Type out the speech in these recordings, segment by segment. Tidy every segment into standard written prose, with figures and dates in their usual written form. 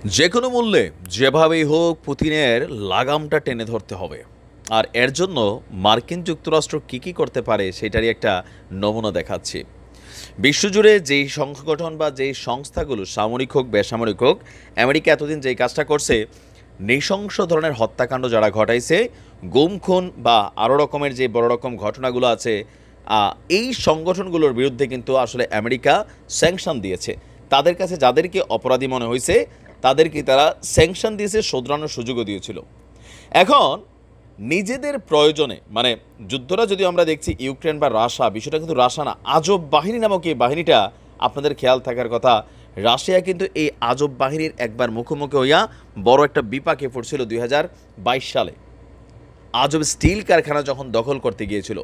যে কোনো মূল্যে যেভাবেই হোক পুতিনের লাগামটা টেনে ধরতে হবে। আর এর জন্য মার্কিন যুক্তরাষ্ট্র কী করতে পারে সেটারই একটা নমুনা দেখাচ্ছি। বিশ্বজুড়ে যেই সংগঠন বা যেই সংস্থাগুলো সামরিক হোক বেসামরিক হোক, আমেরিকা এতদিন যেই কাজটা করছে, নৃশংস ধরনের হত্যাকাণ্ড যারা ঘটাইছে, গুম খুন বা আরও রকমের যে বড় রকম ঘটনাগুলো আছে, এই সংগঠনগুলোর বিরুদ্ধে কিন্তু আসলে আমেরিকা স্যাংশন দিয়েছে। তাদের কাছে যাদেরকে অপরাধী মনে হয়েছে তাদেরকে তারা স্যাংশন দিয়েছে, শোধরানোর সুযোগও দিয়েছিল। এখন নিজেদের প্রয়োজনে মানে যুদ্ধটা যদি আমরা দেখছি ইউক্রেন বা রাশিয়া, বিষয়টা কিন্তু রাশিয়া না, আজব বাহিনী নামক এই বাহিনীটা আপনাদের খেয়াল থাকার কথা। রাশিয়া কিন্তু এই আজব বাহিনীর একবার মুখোমুখি হইয়া বড় একটা বিপাকে পড়ছিল 2022 সালে, আজব স্টিল কারখানা যখন দখল করতে গিয়েছিল।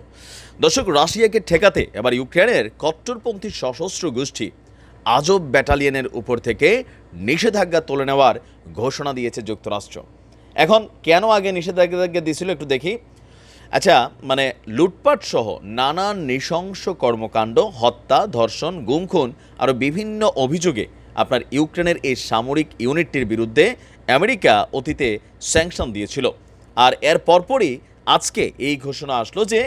দর্শক, রাশিয়াকে ঠেকাতে এবার ইউক্রেনের কট্টরপন্থী সশস্ত্র গোষ্ঠী আজব ব্যাটালিয়নের উপর থেকে নিষেধাজ্ঞা তুলে নেওয়ার ঘোষণা দিয়েছে যুক্তরাষ্ট্র। এখন কেন আগে নিষেধাজ্ঞা দিয়েছিল একটু দেখি। আচ্ছা, মানে লুটপাট সহ নানান নৃশংস কর্মকাণ্ড, হত্যা, ধর্ষণ, গুম খুন আরও বিভিন্ন অভিযোগে আপনার ইউক্রেনের এই সামরিক ইউনিটটির বিরুদ্ধে আমেরিকা অতীতে স্যাংশন দিয়েছিল। আর এর পরপরই আজকে এই ঘোষণা আসলো যে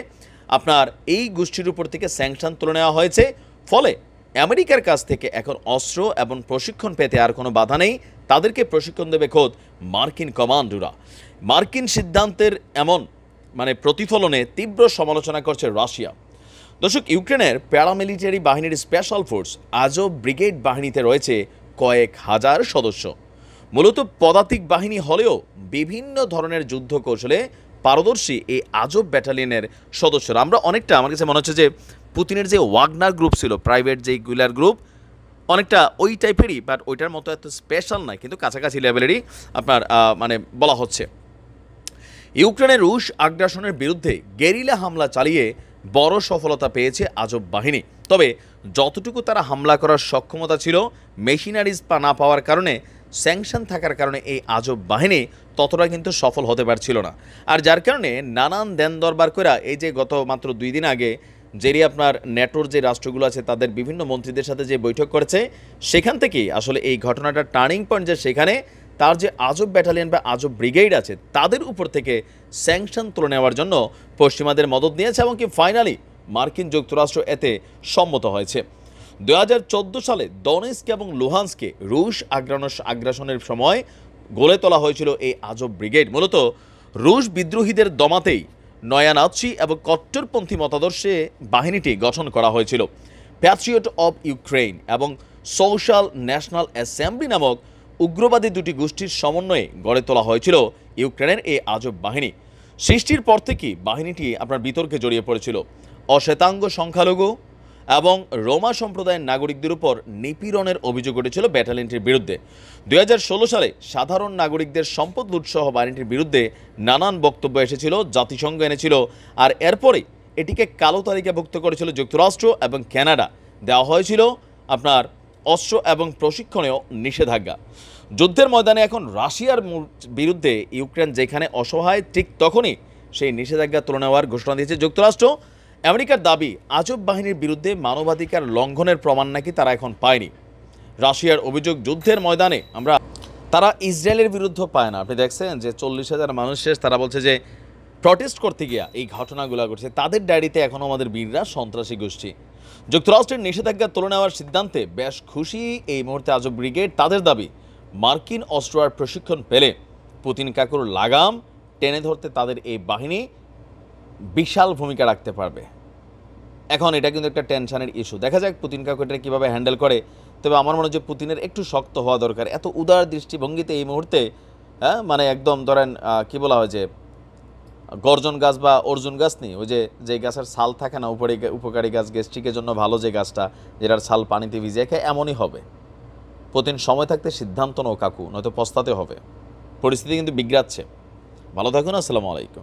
আপনার এই গোষ্ঠীর উপর থেকে স্যাংশন তুলে নেওয়া হয়েছে। ফলে আমেরিকার কাছ থেকে এখন অস্ত্র এবং প্রশিক্ষণ পেতে আর কোনো বাধা নেই। তাদেরকে প্রশিক্ষণ দেবে খোদ মার্কিন কমান্ডোরা। মার্কিন সিদ্ধান্তের এমন প্রতিফলনে তীব্র সমালোচনা করছে রাশিয়া। দর্শক, ইউক্রেনের প্যারামিলিটারি বাহিনীর স্পেশাল ফোর্স আজব ব্রিগেড বাহিনীতে রয়েছে কয়েক হাজার সদস্য। মূলত পদাতিক বাহিনী হলেও বিভিন্ন ধরনের যুদ্ধ কৌশলে পারদর্শী এই আজব ব্যাটালিয়নের সদস্যরা। আমরা অনেকটা, আমার কাছে মনে হচ্ছে যে পুতিনের যে ওয়াগনার গ্রুপ ছিল, প্রাইভেট যে গুলার গ্রুপ, অনেকটা ওই টাইপেরই, বাট ওইটার মতো এত স্পেশাল নয়, কিন্তু কাছাকাছি লেভেলেরই আপনার বলা হচ্ছে। ইউক্রেনের রুশ আগ্রাসনের বিরুদ্ধে গেরিলা হামলা চালিয়ে বড় সফলতা পেয়েছে আজব বাহিনী। তবে যতটুকু তারা হামলা করার সক্ষমতা ছিল, মেশিনারিজ না পাওয়ার কারণে, স্যাংশন থাকার কারণে এই আজব বাহিনী ততটা কিন্তু সফল হতে পারছিল না। আর যার কারণে নানান দেন দরবার করে এই যে গত মাত্র 2 দিন আগে যেরি আপনার ন্যাটোর যে রাষ্ট্রগুলো আছে তাদের বিভিন্ন মন্ত্রীদের সাথে যে বৈঠক করেছে, সেখান থেকেই আসলে এই ঘটনাটা টার্নিং পয়েন্ট, যে সেখানে তার যে আজব ব্যাটালিয়ন বা আজব ব্রিগেড আছে তাদের উপর থেকে স্যাংশন তুলে নেওয়ার জন্য পশ্চিমাদের মদত নিয়েছে এবং কি ফাইনালি মার্কিন যুক্তরাষ্ট্র এতে সম্মত হয়েছে। 2014 সালে দনেস্ক এবং লুহান্সকে রুশ আগ্রাসনের সময় গড়ে তোলা হয়েছিল এই আজব ব্রিগেড। মূলত রুশ বিদ্রোহীদের দমাতেই নয়া নাৎসি এবং কট্টরপন্থী মতাদর্শে বাহিনীটি গঠন করা হয়েছিল। প্যাট্রিয়ট অব ইউক্রেন এবং সোশ্যাল ন্যাশনাল অ্যাসেম্বলি নামক উগ্রবাদী দুটি গোষ্ঠীর সমন্বয়ে গড়ে তোলা হয়েছিল ইউক্রেনের এই আজব বাহিনী। সৃষ্টির পর থেকেই বাহিনীটি আপনার বিতর্কে জড়িয়ে পড়েছিল। অশ্বেতাঙ্গ সংখ্যালঘু এবং রোমা সম্প্রদায়ের নাগরিকদের উপর নিপীড়নের অভিযোগ উঠেছিল ব্যাটালিয়নটির বিরুদ্ধে। 2016 সালে সাধারণ নাগরিকদের সম্পদ লুটসহ বাহিনীটির বিরুদ্ধে নানান বক্তব্য এসেছিল, জাতিসংঘ এনেছিল। আর এরপরে এটিকে কালো তালিকাভুক্ত করেছিল যুক্তরাষ্ট্র এবং কানাডা। দেওয়া হয়েছিল আপনার অস্ত্র এবং প্রশিক্ষণেও নিষেধাজ্ঞা। যুদ্ধের ময়দানে এখন রাশিয়ার বিরুদ্ধে ইউক্রেন যেখানে অসহায়, ঠিক তখনই সেই নিষেধাজ্ঞা তুলে নেওয়ার ঘোষণা দিয়েছে যুক্তরাষ্ট্র। আমেরিকার দাবি, আজব বাহিনীর বিরুদ্ধে মানবাধিকার লঙ্ঘনের প্রমাণ নাকি তারা এখন পায়নি। রাশিয়ার অভিযোগ, যুদ্ধের ময়দানে তারা ইসরায়েলের বিরুদ্ধে পায় না। আপনি দেখছেন যে 40,000 মানুষ শেষ, তারা বলছে যে প্রটেস্ট করতে গিয়া এই ঘটনাগুলো ঘটছে, তাদের ডায়েরিতে এখনও আমাদের বীররা সন্ত্রাসী গোষ্ঠী। যুক্তরাষ্ট্রের নিষেধাজ্ঞা তুলে নেওয়ার সিদ্ধান্তে বেশ খুশি এই মুহূর্তে আজব ব্রিগেড। তাদের দাবি, মার্কিন অস্ত্র আর প্রশিক্ষণ পেলে পুতিন কাকুর লাগাম টেনে ধরতে তাদের এই বাহিনী বিশাল ভূমিকা রাখতে পারবে। এখন এটা কিন্তু একটা টেনশনের ইস্যু। দেখা যাক পুতিন কাকু এটা কীভাবে হ্যান্ডেল করে। তবে আমার মনে হয় যে পুতিনের একটু শক্ত হওয়া দরকার। এত উদার দৃষ্টিভঙ্গিতে এই মুহূর্তে একদম ধরেন কি বলা হয় যে গর্জন গাছ বা অর্জুন গাছ নেই, ওই যে গাছের ছাল থাকে না উপরে, উপকারী গাছ, গ্যাস্ট্রিকের জন্য ভালো যে গাছটা, যেটার ছাল পানিতে ভিজিয়ে খায়, এমনই হবে পুতিন। সময় থাকতে সিদ্ধান্ত নাও কাকু, নয়তো পস্তাতে হবে। পরিস্থিতি কিন্তু বিগড়াচ্ছে। ভালো থাকুন, আসসালামু আলাইকুম।